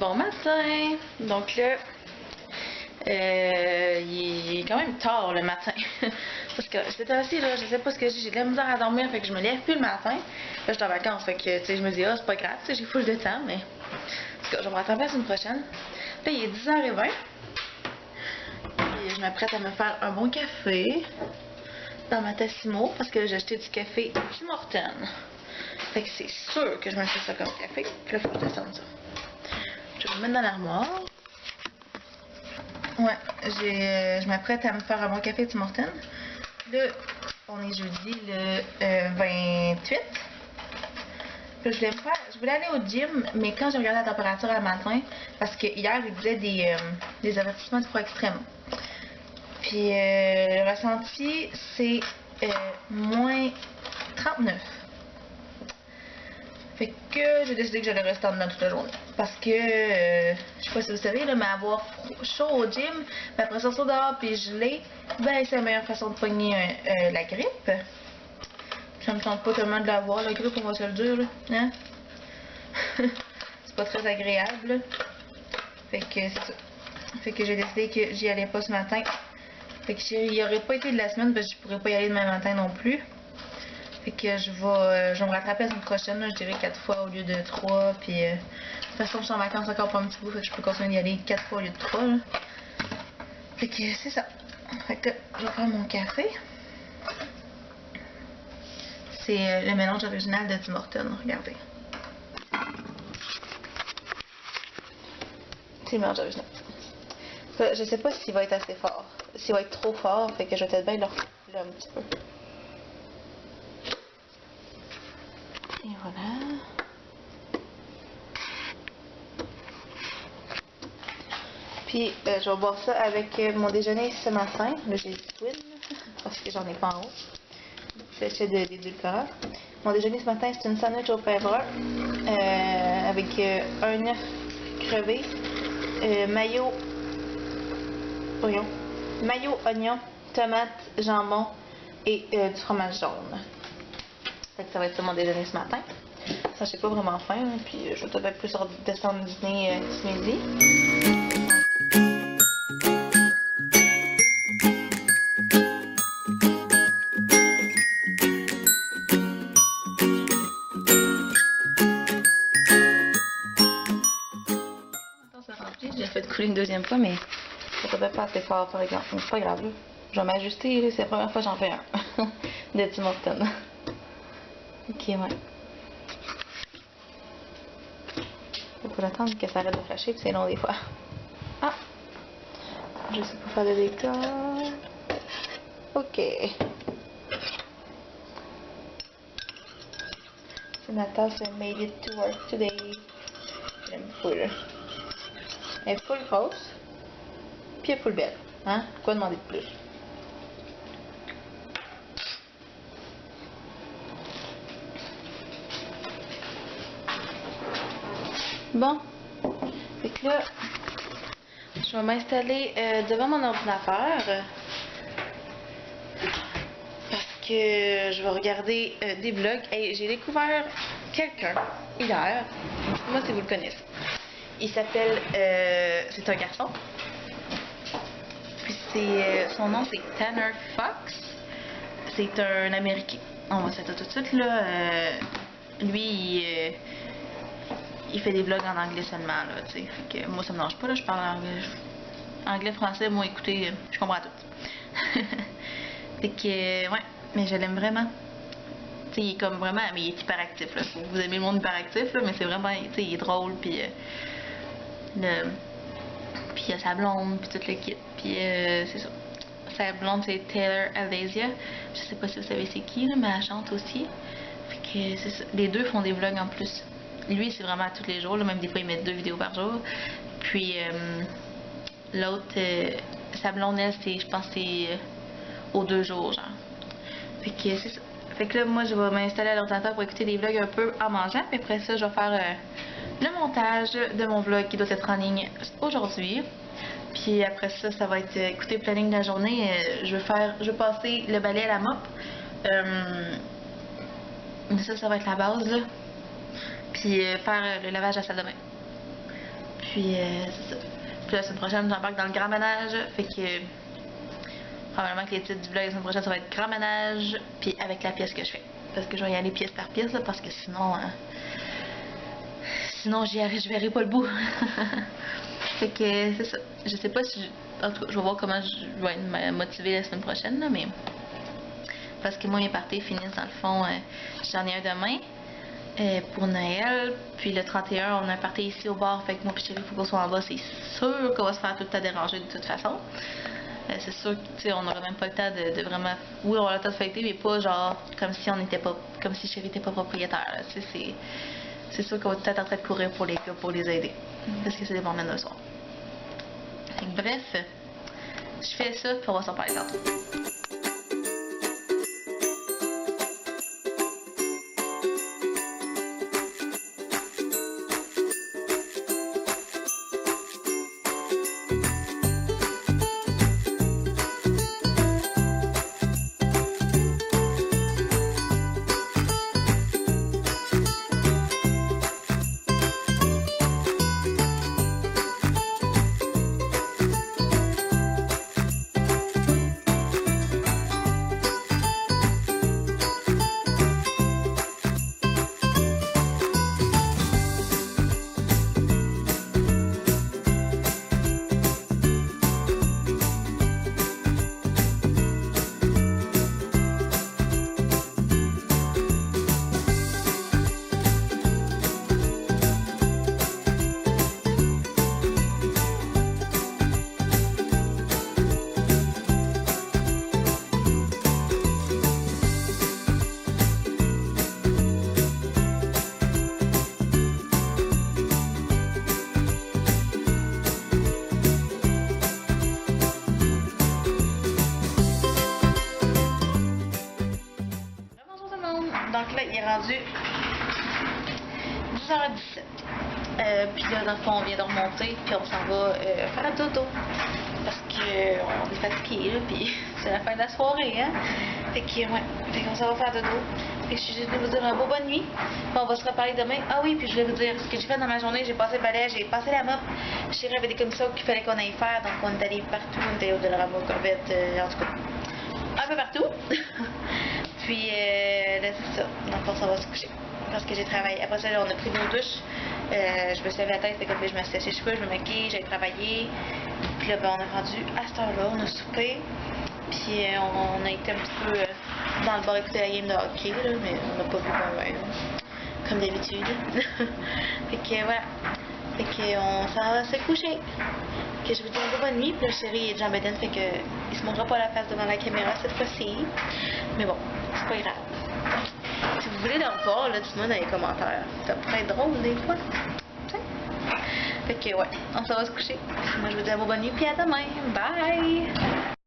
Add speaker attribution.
Speaker 1: Bon matin! Donc là, il est quand même tard le matin. Parce que j'étais assise là, je sais pas ce que j'ai de la misère à dormir, fait que je me lève plus le matin. Là, je suis en vacances, fait que tu sais, je me dis, ah, c'est pas grave, tu sais, j'ai full de temps, mais. En tout cas, je vais me rattraper la semaine prochaine. Là, il est 10h20. Puis je m'apprête à me faire un bon café dans ma Tassimo parce que j'ai acheté du café Tim Hortons. Fait que c'est sûr que je me fais ça comme café. Puis là, faut que je descende ça. Je vais le mettre dans l'armoire. Ouais, je m'apprête à me faire un bon café Tim Hortons. Là, on est jeudi le 28. Puis je voulais aller au gym, mais quand j'ai regardé la température le matin, parce que hier, il disait des avertissements de froid extrême. Puis le ressenti, c'est moins 39. Fait que j'ai décidé que j'allais rester en dedans toute la journée. Parce que, je sais pas si vous savez, là, mais avoir chaud au gym, mais après sortir dehors puis geler, ben c'est la meilleure façon de pogner la grippe. Ça me tente pas tellement de l'avoir, la grippe, on va se le dire, là. Hein? C'est pas très agréable, là. Fait que c'est ça. Fait que j'ai décidé que j'y allais pas ce matin. Fait que j'y aurais pas été de la semaine parce que je pourrais pas y aller demain matin non plus. Fait que je vais me rattraper la semaine prochaine, là, je dirais 4 fois au lieu de 3. Puis de toute façon, je suis en vacances encore pour un petit bout, fait que je peux continuer d'y aller 4 fois au lieu de 3. Là. Fait que c'est ça. Fait que je vais faire mon café. C'est le mélange original de Tim Hortons, regardez. C'est le mélange original. Je sais pas s'il va être assez fort. S'il va être trop fort, fait que je vais peut-être bien le reculer un petit peu. Et voilà. Puis je vais boire ça avec mon déjeuner ce matin. Là j'ai du Twin parce que j'en ai pas en haut. C'est d'édulcorant. Mon déjeuner ce matin c'est une sandwich au pain brun avec un œuf crevé, mayo, oignon, tomate, jambon et du fromage jaune. Fait que ça va être ça mon déjeuner ce matin. Ça j'ai pas vraiment faim, hein, puis je vais peut-être plus descendre dîner ce midi. J'ai fait couler une deuxième fois, mais ça ne pas assez fort par exemple. C'est pas grave. Je vais m'ajuster, c'est la première fois que j'en fais un. De Tim Hortons. Ok, ouais. Faut attendre que ça arrête de flasher, puis c'est long des fois. Ah! Je sais pas faire de décor. Ok. C'est Natasha made it to work today. J'aime full. Elle est full grosse. Puis elle est full belle. Hein? Quoi demander de plus? Bon. Fait que là, je vais m'installer devant mon ordinateur. Parce que je vais regarder des vlogs. Et j'ai découvert quelqu'un hier. Moi, si vous le connaissez. Il s'appelle... c'est un garçon. Puis son nom, c'est Tanner Fox. C'est un Américain. On va se dire tout de suite, là. Lui, il fait des vlogs en anglais seulement, là, tu sais. Fait que moi, ça me dérange pas, là. Je parle anglais, français. Moi, écoutez, je comprends tout. Fait que, ouais. Mais je l'aime vraiment. Tu sais, il est comme vraiment... Mais il est hyperactif, là. Vous aimez le monde hyperactif, là. Mais c'est vraiment... Tu sais, il est drôle, puis... Puis il y a sa blonde, puis toute l'équipe. Puis c'est ça. Sa blonde, c'est Taylor Alasia. Je sais pas si vous savez c'est qui, là, mais elle chante aussi. Fait que c'est ça. Les deux font des vlogs en plus. Lui, c'est vraiment tous les jours, là, même des fois, ils mettent 2 vidéos par jour. Puis l'autre, sa blonde, elle, je pense que c'est aux 2 jours, genre. Fait que c'est ça. Fait que là, moi, je vais m'installer à l'ordinateur pour écouter des vlogs un peu en mangeant. Puis après ça, je vais faire le montage de mon vlog qui doit être en ligne aujourd'hui. Puis après ça, ça va être écouter le planning de la journée. Je vais passer le balai à la mop. Ça va être la base, là. Puis faire le lavage à la salle de bain. Puis c'est ça. Puis la semaine prochaine, j'embarque dans le grand ménage. Fait que probablement que les titres du vlog la semaine prochaine, ça va être grand ménage. Puis avec la pièce que je fais. Parce que je vais y aller pièce par pièce, là, parce que sinon... sinon, je verrai pas le bout. Fait que c'est ça. Je sais pas si... En tout cas, je vais voir comment je vais être motivée la semaine prochaine, là, mais... Parce que moi, mes parties finissent dans le fond... j'en ai un demain. Pour Noël, puis le 31, on a un party ici au bar, fait que moi et Chérie, il faut qu'on soit en bas, c'est sûr qu'on va se faire tout le temps déranger de toute façon. C'est sûr que on n'aura même pas le temps de vraiment... Oui, on aura le temps de fêter, mais pas genre comme si on n'était pas... Comme si Chérie n'était pas propriétaire. C'est sûr qu'on va peut-être en train de courir pour les gars, pour les aider. Parce que c'est des bons mêmes le soir. Fait que, bref, je fais ça, puis on va s'en parler tantôt. Donc là, il est rendu 10h17. Puis là, dans le fond, on vient de remonter, puis on s'en va faire un dodo. Parce qu'on est fatigué, là, puis c'est la fin de la soirée, hein. Fait qu'on s'en va faire dodo. Fait que je suis venue vous dire un beau bonne nuit. Puis on va se reparler demain. Ah oui, puis je voulais vous dire ce que j'ai fait dans ma journée. J'ai passé le balai, j'ai passé la mop. Chérie avait des commissions qu'il fallait qu'on aille faire, donc on est allé partout. On est allé au Dollarama, Corvette, en tout cas, un peu partout. Puis là, c'est ça. Donc, on s'en va se coucher. Parce que j'ai travaillé. Après ça, là, on a pris nos douches. Je me suis levé la tête, fait que je me suis séché les cheveux, je me maquille, j'ai travaillé. Puis là, ben, on est rendu à cette heure-là, on a soupé. Puis on a été un petit peu dans le bar écouter la game de hockey, là, mais on n'a pas vu ben, comme d'habitude. Fait que voilà. Fait qu'on s'en va se coucher. Que je vous dis une bonne nuit. Puis là, Chérie est déjà en bedaine, fait que il se montrera pas la face devant la caméra cette fois-ci. Mais bon, c'est pas grave. Si vous voulez le revoir, là, dites-moi dans les commentaires. Ça pourrait être drôle des fois. T'sais? Fait que ouais, on s'en va se coucher. Moi je vous dis à bonne nuit, puis à demain. Bye!